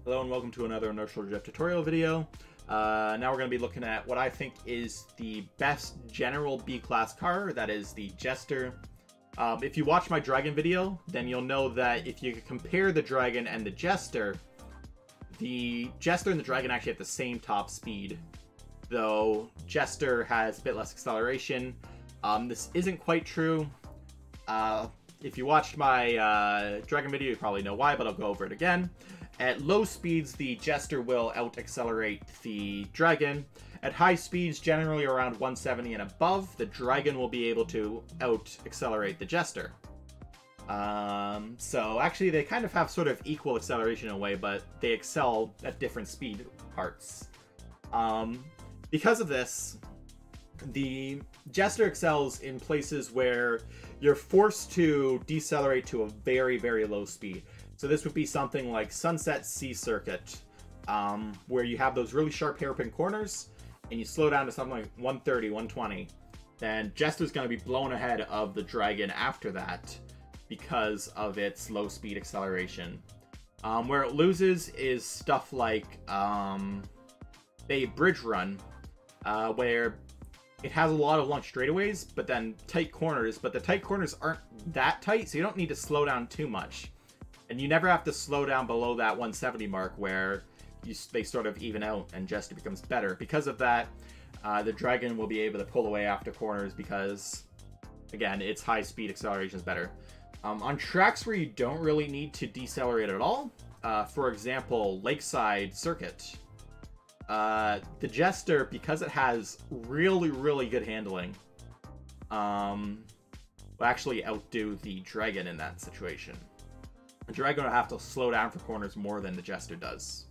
Hello and welcome to another Inertial Drift tutorial video. Now we're going to be looking at what I think is the best general B-class car, that is the Jester. If you watch my Dragon video, then you'll know that if you compare the Dragon and the Jester and the Dragon actually have the same top speed, though Jester has a bit less acceleration. This isn't quite true. If you watched my Dragon video, you probably know why, but I'll go over it again. At low speeds, the Jester will out-accelerate the Dragon. At high speeds, generally around 170 and above, the Dragon will be able to out-accelerate the Jester. So actually, they kind of have sort of equal acceleration in a way, but they excel at different speed parts. Because of this, the Jester excels in places where you're forced to decelerate to a very, very low speed. So this would be something like Sunset Sea Circuit, where you have those really sharp hairpin corners, and you slow down to something like 130, 120. Then Jester's going to be blown ahead of the Dragon after that because of its low speed acceleration. Where it loses is stuff like a bridge run, where it has a lot of long straightaways, but then tight corners, but the tight corners aren't that tight, so you don't need to slow down too much. And you never have to slow down below that 170 mark where they sort of even out and Jester becomes better. Because of that, the Dragon will be able to pull away after corners because, again, its high speed acceleration is better. On tracks where you don't really need to decelerate at all, for example, Lakeside Circuit, the Jester, because it has really, really good handling, will actually outdo the Dragon in that situation. The Dragon will have to slow down for corners more than the Jester does.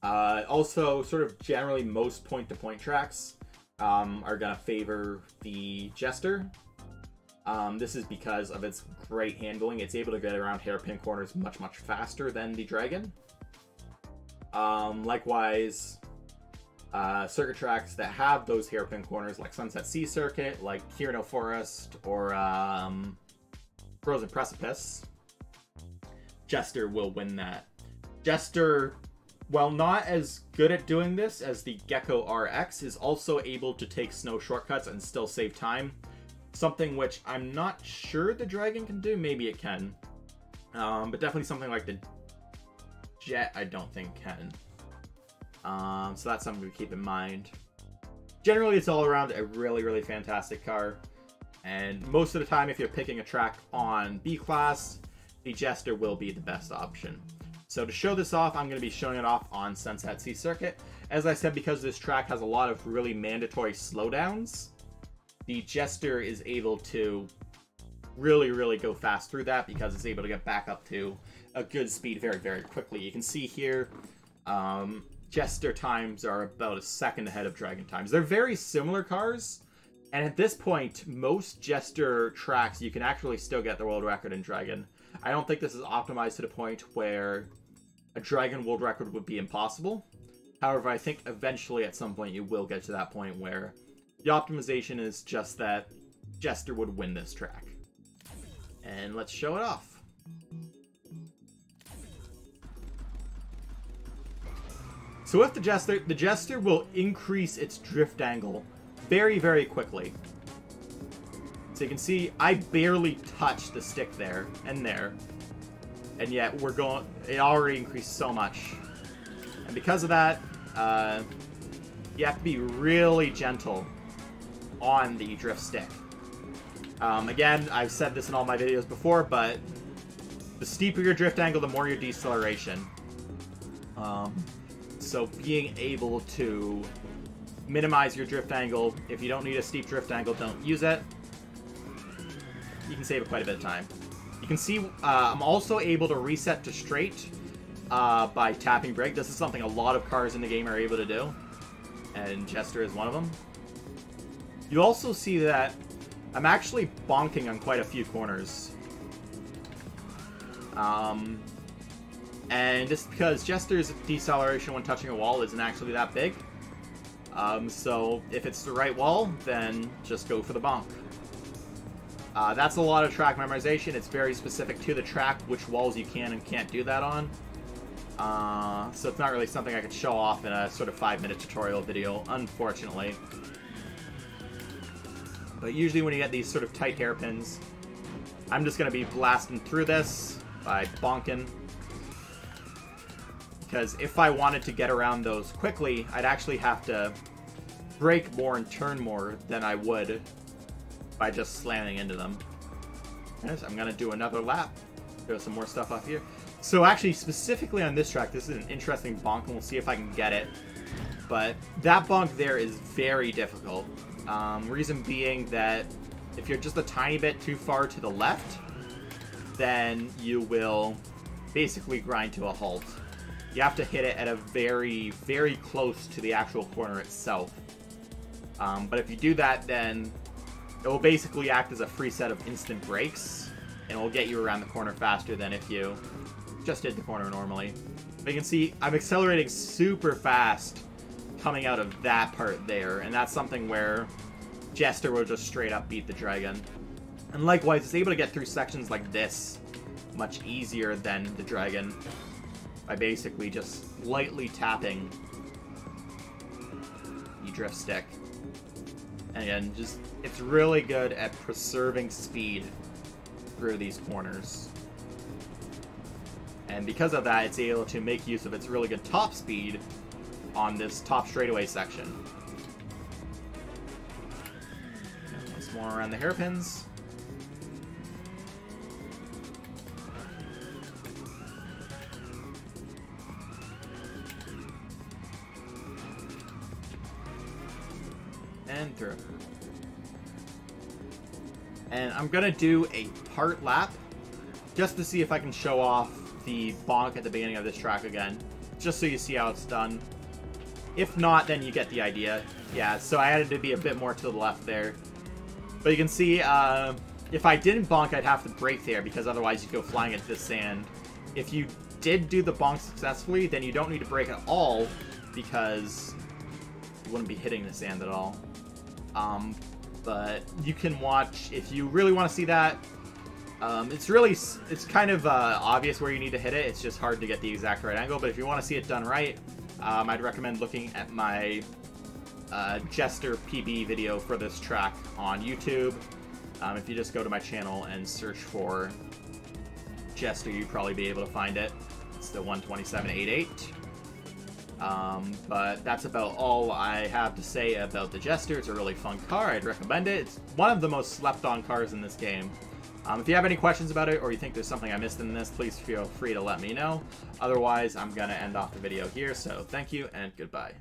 Also, sort of generally, most point-to-point tracks are going to favor the Jester. This is because of its great handling. It's able to get around hairpin corners much, much faster than the Dragon. Likewise, circuit tracks that have those hairpin corners, like Sunset Sea Circuit, like Kirno Forest, or Frozen Precipice, Jester will win that. Jester, while not as good at doing this as the Gecko RX, is also able to take snow shortcuts and still save time. Something which I'm not sure the Dragon can do. Maybe it can. But definitely something like the Jet, I don't think can. So that's something to keep in mind. Generally, it's all around a really, really fantastic car. And most of the time, if you're picking a track on B-Class, the Jester will be the best option. So to show this off, I'm going to be showing it off on Sunset Sea Circuit. As I said, because this track has a lot of really mandatory slowdowns, the Jester is able to really, really go fast through that because it's able to get back up to a good speed very, very quickly. You can see here, Jester times are about a second ahead of Dragon times. They're very similar cars, and at this point, most Jester tracks, you can actually still get the world record in Dragon. I don't think this is optimized to the point where a Dragon world record would be impossible. However, I think eventually at some point you will get to that point where the optimization is just that Jester would win this track. And let's show it off. So with the Jester will increase its drift angle very, very quickly. So you can see I barely touched the stick there, and yet it already increased so much. And because of that, you have to be really gentle on the drift stick. Again, I've said this in all my videos before, but the steeper your drift angle, the more your deceleration. So being able to minimize your drift angle, if you don't need a steep drift angle, don't use it. You can save quite a bit of time. You can see I'm also able to reset to straight by tapping brake. This is something a lot of cars in the game are able to do, and Jester is one of them. You also see that I'm actually bonking on quite a few corners. And just because Jester's deceleration when touching a wall isn't actually that big. So if it's the right wall, then just go for the bonk. That's a lot of track memorization. It's very specific to the track, which walls you can and can't do that on. So it's not really something I could show off in a sort of 5-minute tutorial video, unfortunately. But usually when you get these sort of tight hairpins, I'm just going to be blasting through this by bonking. Because if I wanted to get around those quickly, I'd actually have to brake more and turn more than I would by just slamming into them. Yes, I'm going to do another lap. Throw some more stuff off here. So actually, specifically on this track, this is an interesting bonk, and we'll see if I can get it. But that bonk there is very difficult. Reason being that if you're just a tiny bit too far to the left, then you will basically grind to a halt. You have to hit it at a very, very close to the actual corner itself. But if you do that, then it will basically act as a free set of instant brakes, and it will get you around the corner faster than if you just hit the corner normally. But you can see I'm accelerating super fast coming out of that part there, and that's something where Jester will just straight up beat the dragon. And likewise, it's able to get through sections like this much easier than the dragon by basically just lightly tapping the drift stick. And again, just it's really good at preserving speed through these corners. And because of that, it's able to make use of its really good top speed on this top straightaway section. And once more around the hairpins. And through. And I'm gonna do a part lap just to see if I can show off the bonk at the beginning of this track again, just so you see how it's done. If not, then you get the idea. Yeah, so I added to be a bit more to the left there. But you can see, if I didn't bonk, I'd have to brake there, because otherwise you'd go flying into the sand. If you did do the bonk successfully, then you don't need to brake at all, because you wouldn't be hitting the sand at all. But you can watch, if you really want to see that, it's kind of obvious where you need to hit it. It's just hard to get the exact right angle. But if you want to see it done right, I'd recommend looking at my Jester PB video for this track on YouTube. If you just go to my channel and search for Jester, you'd probably be able to find it. It's the 127.88. But that's about all I have to say about the Jester. It's a really fun car. I'd recommend it. It's one of the most slept-on cars in this game. If you have any questions about it, or you think there's something I missed in this, please feel free to let me know. Otherwise, I'm going to end off the video here, so thank you and goodbye.